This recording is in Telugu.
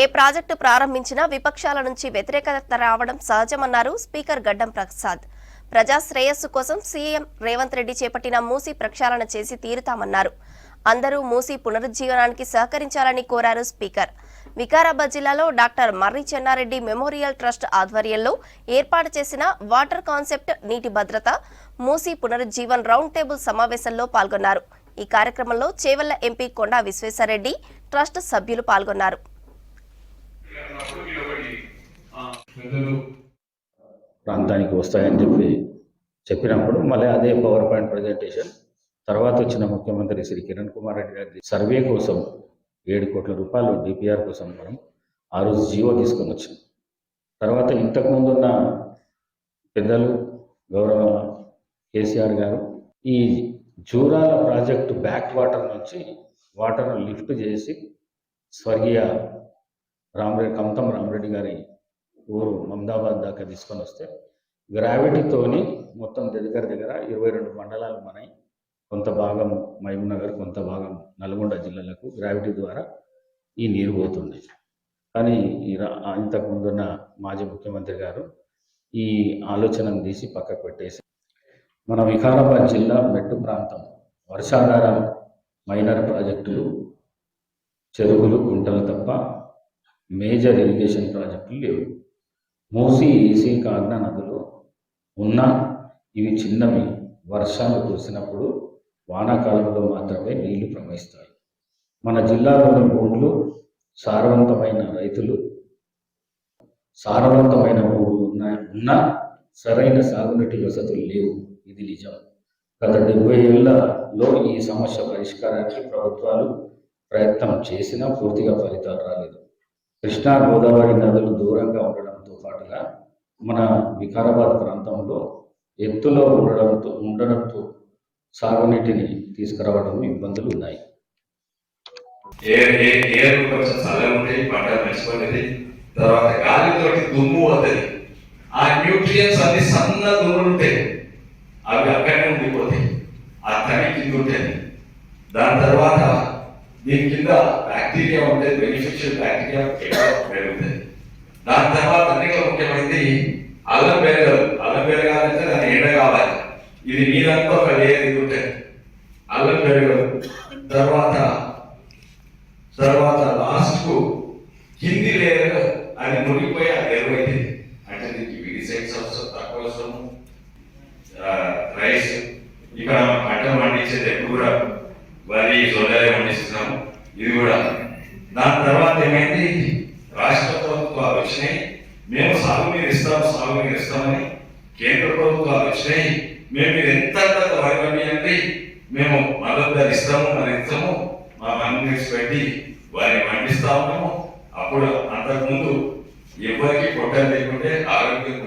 ఏ ప్రాజెక్టు ప్రారంభించినా విపక్షాల నుంచి వ్యతిరేకత రావడం సహజమన్నారు స్పీకర్ గడ్డం ప్రసాద్. ప్రజా శ్రేయస్సు కోసం సీఎం రేవంత్ రెడ్డి చేపట్టిన మూసీ ప్రక్షాళన చేసి తీరుతామన్నారు. అందరూ మూసీ పునరుజ్జీవనానికి సహకరించాలని కోరారు స్పీకర్. వికారాబాద్ జిల్లాలో డాక్టర్ మర్రి చెన్నారెడ్డి మెమోరియల్ ట్రస్ట్ ఆధ్వర్యంలో ఏర్పాటు చేసిన వాటర్ కాన్సెప్ట్ నీటి భద్రత మూసీ పునరుజ్జీవన్ రౌండ్ టేబుల్ సమావేశంలో పాల్గొన్నారు. ఈ కార్యక్రమంలో చేవెళ్ల ఎంపీ కొండా విశ్వేశ్వరరెడ్డి ట్రస్ట్ సభ్యులు పాల్గొన్నారు. ప్రాంతానికి వస్తాయని చెప్పినప్పుడు మళ్ళీ అదే పవర్ పాయింట్ ప్రజెంటేషన్ తర్వాత వచ్చిన ముఖ్యమంత్రి శ్రీ కిరణ్ కుమార్ రెడ్డి గారి సర్వే కోసం 7 కోట్ల రూపాయలు డిపిఆర్ కోసం మనం ఆ రోజు జీవో తీసుకొని వచ్చాం. తర్వాత ఇంతకుముందున్న పెద్దలు గౌరవ కేసీఆర్ గారు ఈ జూరాల ప్రాజెక్టు బ్యాక్ వాటర్ నుంచి వాటర్ను లిఫ్ట్ చేసి స్వర్గీయ కమతం రామరెడ్డి గారి ఊరు మమదాబాద్ దాకా తీసుకొని వస్తే గ్రావిటీతోని మొత్తం దగ్గర 22 మండలాలు మనయి, కొంత భాగం మహబూబ్ నగర్, కొంత భాగం నల్గొండ జిల్లాలకు గ్రావిటీ ద్వారా ఈ నీరు పోతుంది. కానీ ఇంతకుముందున్న మాజీ ముఖ్యమంత్రి గారు ఈ ఆలోచనను తీసి పక్కకు పెట్టేసి మన వికారాబాద్ జిల్లా మెట్టు ప్రాంతం వర్షాధార మైనర్ ప్రాజెక్టులు, చెరువులు, కుంటలు తప్ప మేజర్ ఇరిగేషన్ ప్రాజెక్టులు లేవు. మూసీ, ఈసీ, కాగ్నా నదులు ఉన్నా ఇవి చిన్నవి. వర్షాలు కురిసినప్పుడు వానాకాలంలో మాత్రమే నీళ్లు ప్రవహిస్తాయి. మన జిల్లాలోని భూములు సారవంతమైన రైతులు సారవంతమైన భూములు ఉన్నా సరైన సాగునీటి వసతులు లేవు. ఇది నిజం. గత 70 ఏళ్లలో ఈ సమస్య పరిష్కారానికి ప్రభుత్వాలు ప్రయత్నం చేసినా పూర్తిగా ఫలితాలు రాలేదు. కృష్ణా, గోదావరి నదులు దూరంగా ఉండడంతో పాటుగా మన వికారాబాద్ ప్రాంతంలో ఎత్తులో ఉండడంతో సాగునీటిని తీసుకురావడం ఇబ్బందులు ఉన్నాయి. తర్వాత గాలితోటి దుమ్ము అవుతుంది. ఆ న్యూట్రియన్స్ అన్ని సన్న దుమ్ములు ఉంటాయి, అవి అక్కడనే ఉండిపోతాయి. ఆ తడి కింద ఉంటుంది. దాని తర్వాత దీని కింద బ్యాక్టీరియా ఉంటుంది, బెనిఫిషియల్ బ్యాక్టీరియా పెరుగుతుంది. దాని తర్వాత అన్నిట్లో ముఖ్యమైనది అల్లం పెరగదు. అల్లం పెరగాలంటే దాన్ని ఎండ కావాలి. ఇది నీరంతా ఒక లేయర్ ఇది ఉంటుంది, అల్లం పెరగదు. తర్వాత లాస్ట్ కు కింది లేయర్ అది మునిగిపోయి అది ఎరువైతుంది. అంటే దీనికి విడిసైడ్స్ తక్కువ అవసరము. రైస్ ఇక్కడ పంట పండించేది ఎప్పుడు కూడా వరి, సోదరే పండిస్తున్నాము. ఇది కూడా దాని తర్వాత ఏమైంది, రాష్ట్ర ప్రభుత్వాలు వచ్చినాయి, మేము సాగునీరు ఇస్తామని. కేంద్ర ప్రభుత్వాలు వచ్చినాయి, మేము మీరు ఎంత వరి పండియండి, మేము మద్దతు ఇస్తాము, మా మంది పెట్టి వారిని పండిస్తా ఉన్నాము. అప్పుడు అంతకుముందు ఎవరికి పొట్టలు లేకుంటే ఆరోగ్యం